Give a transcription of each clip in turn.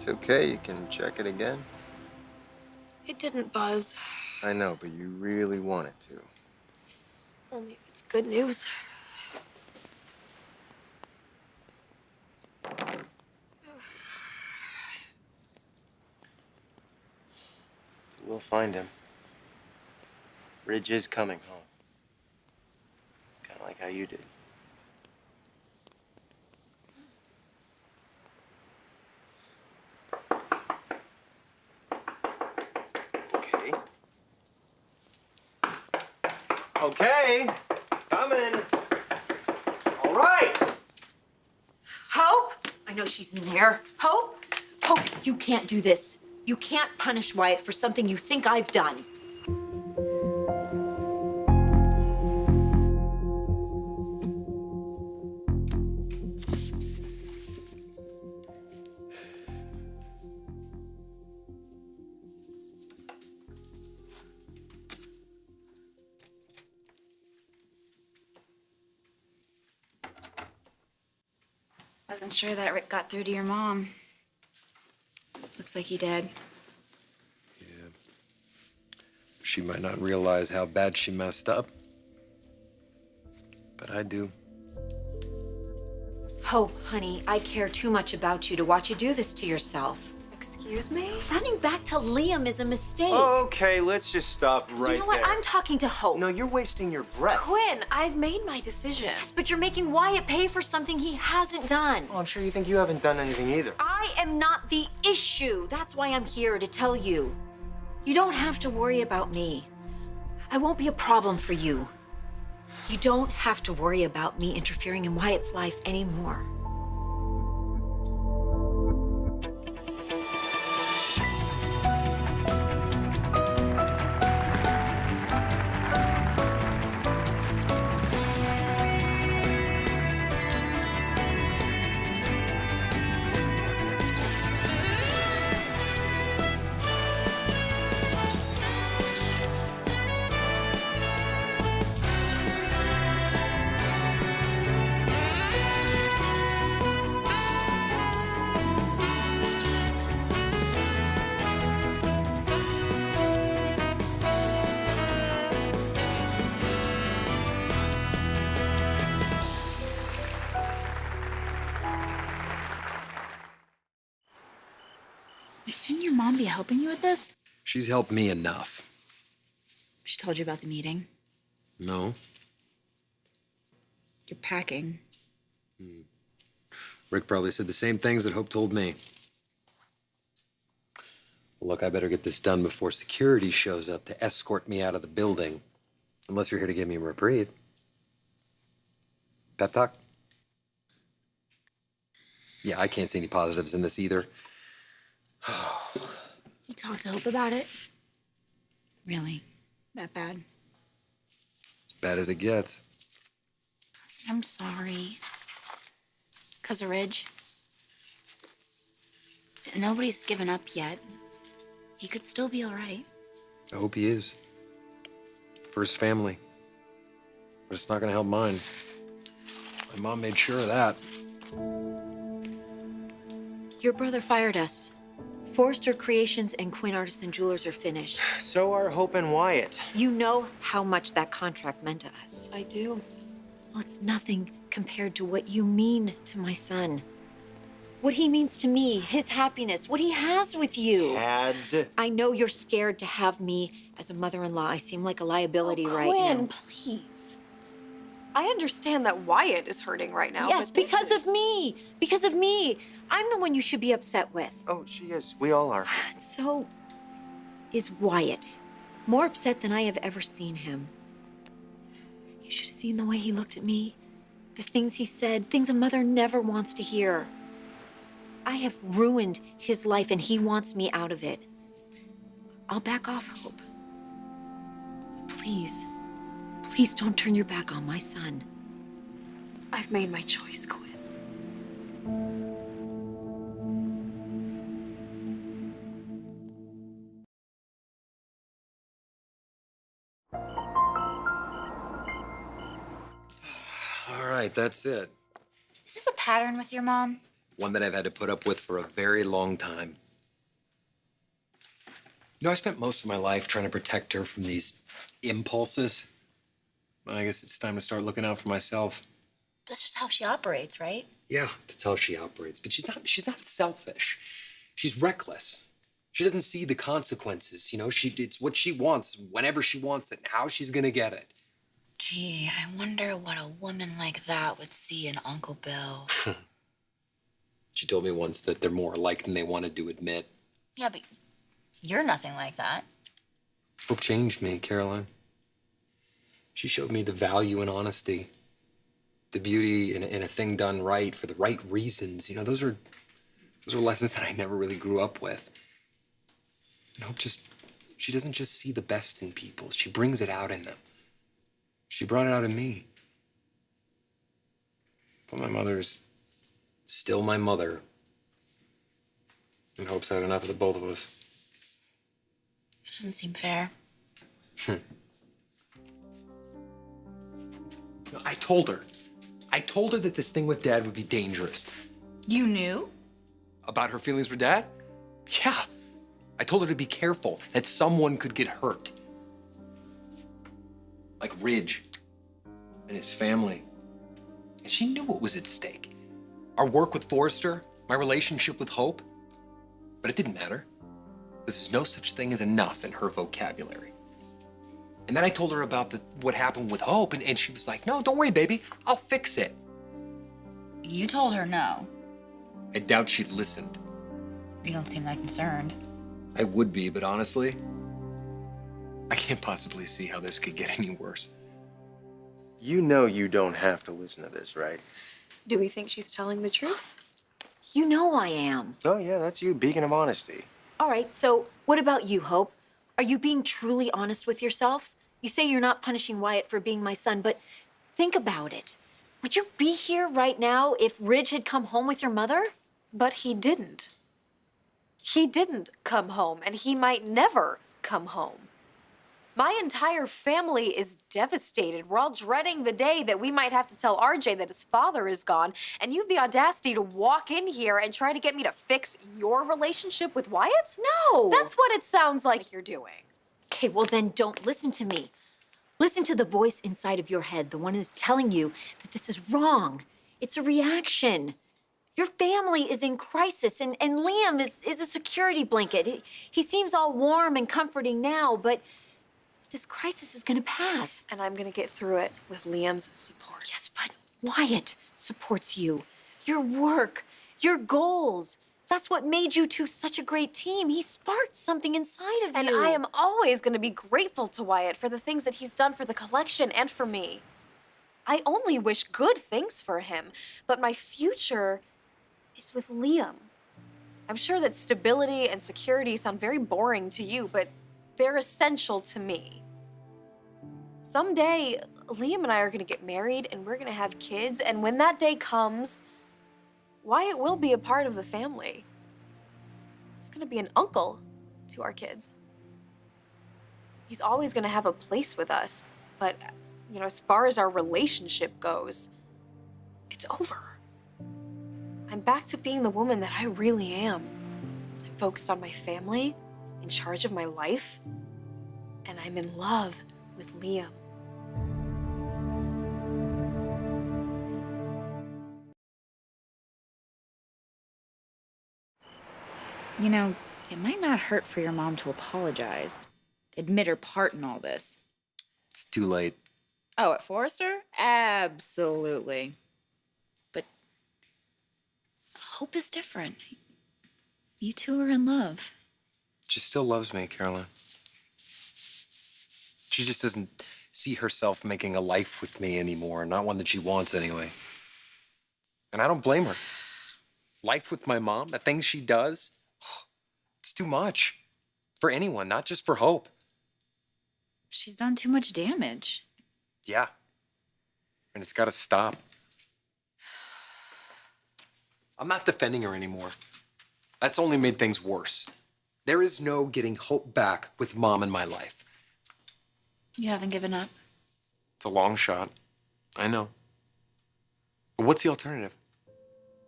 It's okay, you can check it again. It didn't buzz. I know, but you really want it to. Only if it's good news. We'll find him. Ridge is coming home. Kind of like how you did. Okay. Okay. Coming. All right. Hope? I know she's in there. Hope? Hope, you can't do this. You can't punish Wyatt for something you think I've done. Wasn't sure that Rick got through to your mom. Looks like he did. Yeah. She might not realize how bad she messed up. But I do. Hope, honey, I care too much about you to watch you do this to yourself. Excuse me? Running back to Liam is a mistake. Okay, let's just stop right you know what? there. I'm talking to Hope. No, you're wasting your breath. Quinn, I've made my decision. Yes, but you're making Wyatt pay for something he hasn't done. Well, I'm sure you think you haven't done anything either. I am not the issue. That's why I'm here to tell you. You don't have to worry about me. I won't be a problem for you. You don't have to worry about me interfering in Wyatt's life anymore. Shouldn't your mom be helping you with this? She's helped me enough. She told you about the meeting. No? You're packing. Rick probably said the same things that Hope told me. Well, look, I better get this done before security shows up to escort me out of the building. Unless you're here to give me a reprieve. Pep talk? Yeah, I can't see any positives in this either. You talked to Hope about it? Really? That bad? As bad as it gets. Listen, I'm sorry. 'Cause of Ridge. Nobody's given up yet. He could still be all right. I hope he is. For his family. But it's not gonna help mine. My mom made sure of that. Your brother fired us. Forrester Creations and Quinn Artisan Jewelers are finished. So are Hope and Wyatt. You know how much that contract meant to us. I do. Well, it's nothing compared to what you mean to my son. What he means to me, his happiness, what he has with you. Had. I know you're scared to have me as a mother-in-law. I seem like a liability right Quinn, now. please. I understand that Wyatt is hurting right now. Yes, but this because is... of me. Because of me. I'm the one you should be upset with. Oh, she is. We all are. So is Wyatt. More upset than I have ever seen him. You should have seen the way he looked at me. The things he said, things a mother never wants to hear. I have ruined his life and he wants me out of it. I'll back off, Hope. But please, please don't turn your back on my son. I've made my choice, Quinn. All right, that's it. Is this a pattern with your mom? One that I've had to put up with for a very long time. You know, I spent most of my life trying to protect her from these impulses. But I guess it's time to start looking out for myself. That's just how she operates, right? Yeah, that's how she operates. But she's not selfish. She's reckless. She doesn't see the consequences, you know? It's what she wants, whenever she wants it, and how she's gonna get it. Gee, I wonder what a woman like that would see in Uncle Bill. She told me once that they're more alike than they wanted to admit. Yeah, but you're nothing like that. Hope changed me, Caroline. She showed me the value in honesty, the beauty in a thing done right for the right reasons. You know, those are lessons that I never really grew up with. And Hope she doesn't just see the best in people. She brings it out in them. She brought it out in me. But my mother's still my mother. And Hope's had enough of the both of us. Doesn't seem fair. No, I told her that this thing with Dad would be dangerous. You knew? About her feelings for Dad? Yeah. I told her to be careful, that someone could get hurt. Like Ridge and his family. And she knew what was at stake. Our work with Forrester, my relationship with Hope. But it didn't matter. There's no such thing as enough in her vocabulary. And then I told her about what happened with Hope, and she was like, no, don't worry, baby. I'll fix it. You told her no. I doubt she'd listened. You don't seem that concerned. I would be, but honestly, I can't possibly see how this could get any worse. You know you don't have to listen to this, right? Do we think she's telling the truth? You know I am. Oh, yeah, that's you, beacon of honesty. All right, so what about you, Hope? Are you being truly honest with yourself? You say you're not punishing Wyatt for being my son, but think about it. Would you be here right now if Ridge had come home with your mother? But he didn't. He didn't come home, and he might never come home. My entire family is devastated. We're all dreading the day that we might have to tell RJ that his father is gone, and you have the audacity to walk in here and try to get me to fix your relationship with Wyatt? No. That's what it sounds like you're doing. Okay, well then don't listen to me. Listen to the voice inside of your head, the one who's telling you that this is wrong. It's a reaction. Your family is in crisis, and Liam is a security blanket. He seems all warm and comforting now, but this crisis is gonna pass. And I'm gonna get through it with Liam's support. Yes, but Wyatt supports you. Your work, your goals. That's what made you two such a great team. He sparked something inside of And you. I am always gonna be grateful to Wyatt for the things that he's done for the collection and for me. I only wish good things for him, but my future is with Liam. I'm sure that stability and security sound very boring to you, but they're essential to me. Someday, Liam and I are gonna get married and we're gonna have kids, and when that day comes, Wyatt will be a part of the family. He's gonna be an uncle to our kids. He's always gonna have a place with us, but, you know, as far as our relationship goes, it's over. I'm back to being the woman that I really am. I'm focused on my family, in charge of my life, and I'm in love with Liam. You know, it might not hurt for your mom to apologize. Admit her part in all this. It's too late. Oh, at Forrester? Absolutely. But Hope is different. You two are in love. She still loves me, Caroline. She just doesn't see herself making a life with me anymore, not one that she wants anyway. And I don't blame her. Life with my mom, the things she does, it's too much. For anyone, not just for Hope. She's done too much damage. Yeah. And it's gotta stop. I'm not defending her anymore. That's only made things worse. There is no getting Hope back with Mom in my life. You haven't given up? It's a long shot. I know. But what's the alternative?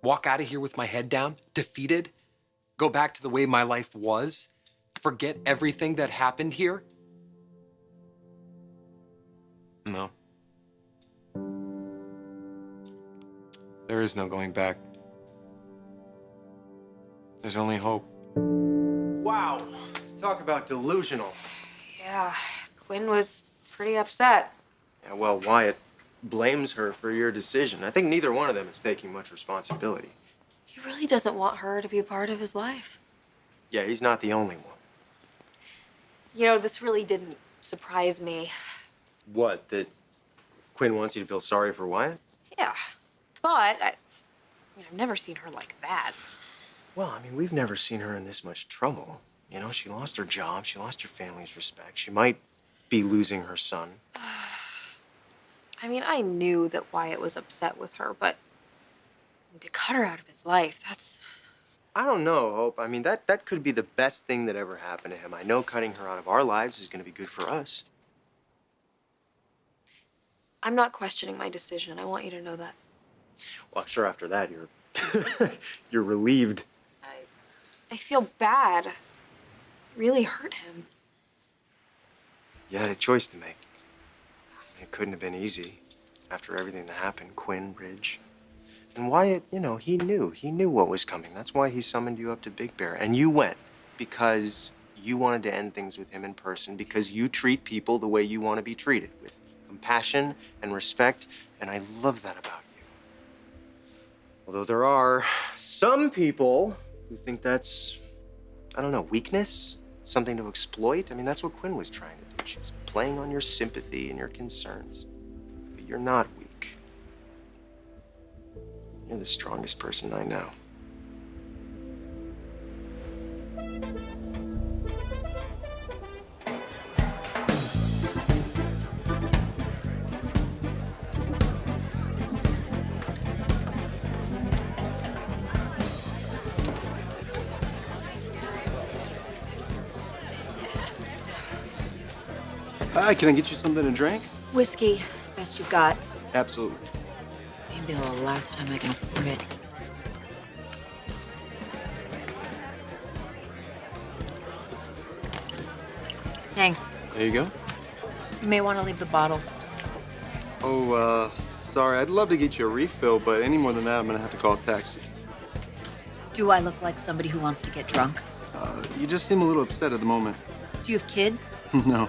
Walk out of here with my head down, defeated? Go back to the way my life was? Forget everything that happened here? No. There is no going back. There's only hope. Wow. Talk about delusional. Yeah, Quinn was pretty upset. Yeah, well, Wyatt blames her for your decision. I think neither one of them is taking much responsibility. He really doesn't want her to be a part of his life. Yeah, he's not the only one. You know, this really didn't surprise me. What, that Quinn wants you to feel sorry for Wyatt? Yeah, but I've never seen her like that. Well, I mean, we've never seen her in this much trouble. You know, she lost her job, she lost her family's respect. She might be losing her son. I mean, I knew that Wyatt was upset with her, but to cut her out of his life, that's... I don't know, Hope. I mean, that could be the best thing that ever happened to him. I know cutting her out of our lives is going to be good for us. I'm not questioning my decision. I want you to know that. Well, sure, after that, you're... you're relieved. I feel bad. It really hurt him. You had a choice to make. It couldn't have been easy after everything that happened, Quinn, Ridge. And Wyatt, you know, he knew what was coming. That's why he summoned you up to Big Bear. And you went because you wanted to end things with him in person, because you treat people the way you want to be treated, with compassion and respect, and I love that about you. Although there are some people who think that's, I don't know, weakness, something to exploit. I mean, that's what Quinn was trying to do. She was playing on your sympathy and your concerns. But you're not weak. You're the strongest person I know. Hi, can I get you something to drink? Whiskey, best you've got. Absolutely. Maybe the last time I can afford it. Thanks. There you go. You may want to leave the bottle. Oh, sorry. I'd love to get you a refill, but any more than that, I'm gonna have to call a taxi. Do I look like somebody who wants to get drunk? You just seem a little upset at the moment. Do you have kids? No.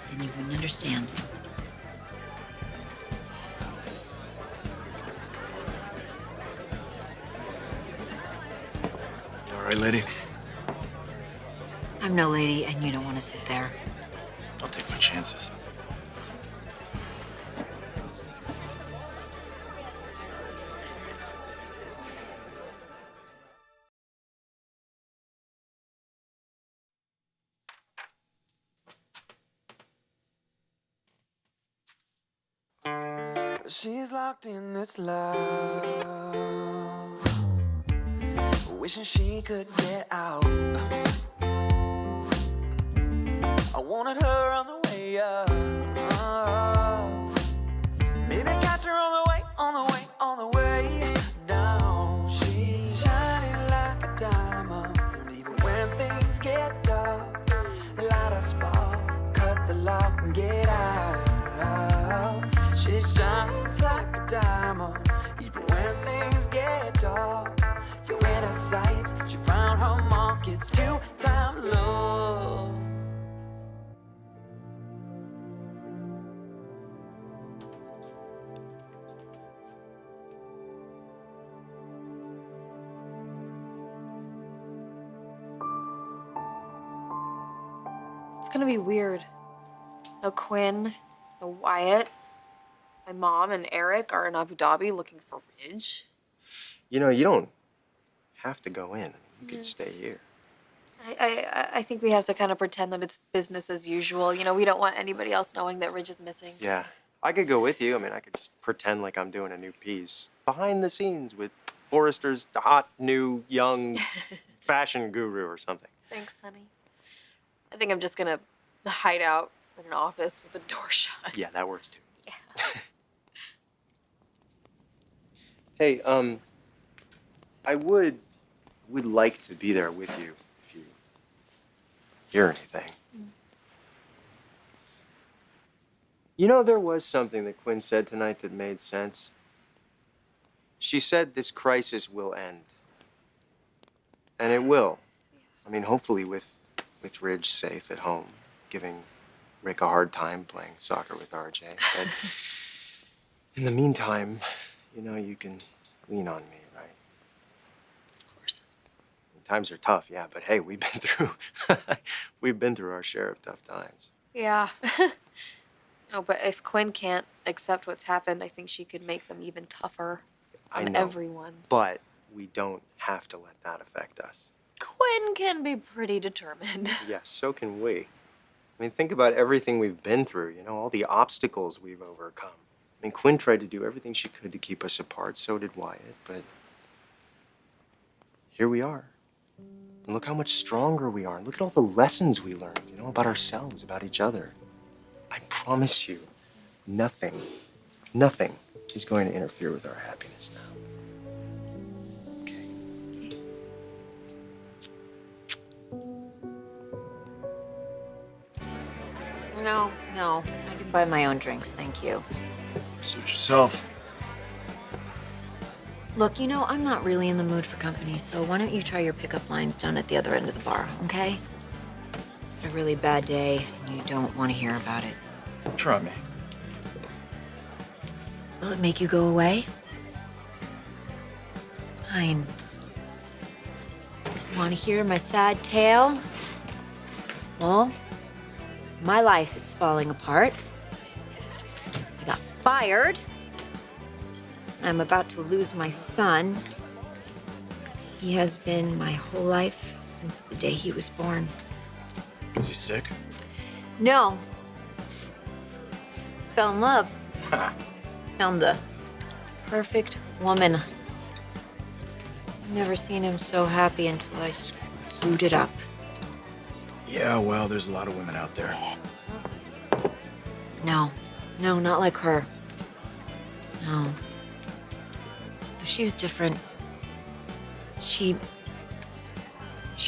Then you wouldn't understand. You all right, lady? I'm no lady, and you don't want to sit there. I'll take my chances. She's locked in this love, wishing she could get out. I wanted her on the way up, maybe catch her on the way, on the way, on the way down. She's shining like a diamond, even when things get dark. Light a spark, cut the lock and get out. She shines like a diamond, even when things get dark. You're in her sights, she found her mark, it's two-time love. It's gonna be weird. No Quinn, no Wyatt. My mom and Eric are in Abu Dhabi looking for Ridge. You know, you don't have to go in. I mean, you could stay here. I think we have to kind of pretend that it's business as usual. You know, we don't want anybody else knowing that Ridge is missing. Yeah. I could go with you. I mean, I could just pretend like I'm doing a new piece. Behind the scenes with Forrester's hot, new, young fashion guru or something. Thanks, honey. I think I'm just gonna hide out in an office with the door shut. Yeah, that works too. Yeah. Hey, I would like to be there with you if you hear anything. You know, there was something that Quinn said tonight that made sense. She said this crisis will end. And it will. I mean, hopefully with Ridge safe at home, giving Rick a hard time playing soccer with RJ. But in the meantime, you know, you can lean on me, right? Of course. Times are tough, yeah, but hey, we've been through our share of tough times. Yeah. No, but if Quinn can't accept what's happened, I think she could make them even tougher I on know, everyone. but we don't have to let that affect us. Quinn can be pretty determined. Yes, so can we. I mean, think about everything we've been through, you know, all the obstacles we've overcome. I mean, Quinn tried to do everything she could to keep us apart, so did Wyatt, but here we are. And look how much stronger we are. Look at all the lessons we learned, you know, about ourselves, about each other. I promise you, nothing is going to interfere with our happiness now. Okay? No. I can buy my own drinks, thank you. Suit yourself. Look, you know, I'm not really in the mood for company, so why don't you try your pickup lines down at the other end of the bar, okay? Had a really bad day, and you don't want to hear about it. Try me. Will it make you go away? Fine. Want to hear my sad tale? Well, my life is falling apart. I got fired. I'm about to lose my son. He has been my whole life since the day he was born. Is he sick? No. Fell in love. Found the perfect woman. Never seen him so happy until I screwed it up. Yeah, well, there's a lot of women out there. No, not like her. No. She was different. She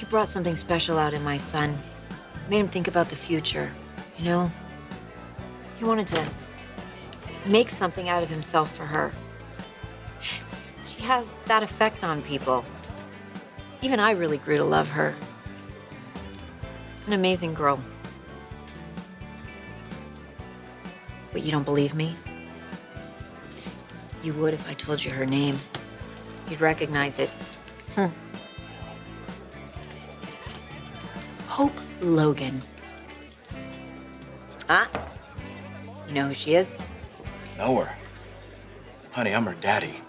brought something special out in my son. Made him think about the future, you know? He wanted to make something out of himself for her. She has that effect on people. Even I really grew to love her. It's an amazing girl. But you don't believe me? You would if I told you her name. You'd recognize it. Hope Logan. Huh? You know who she is? Know her. Honey, I'm her daddy.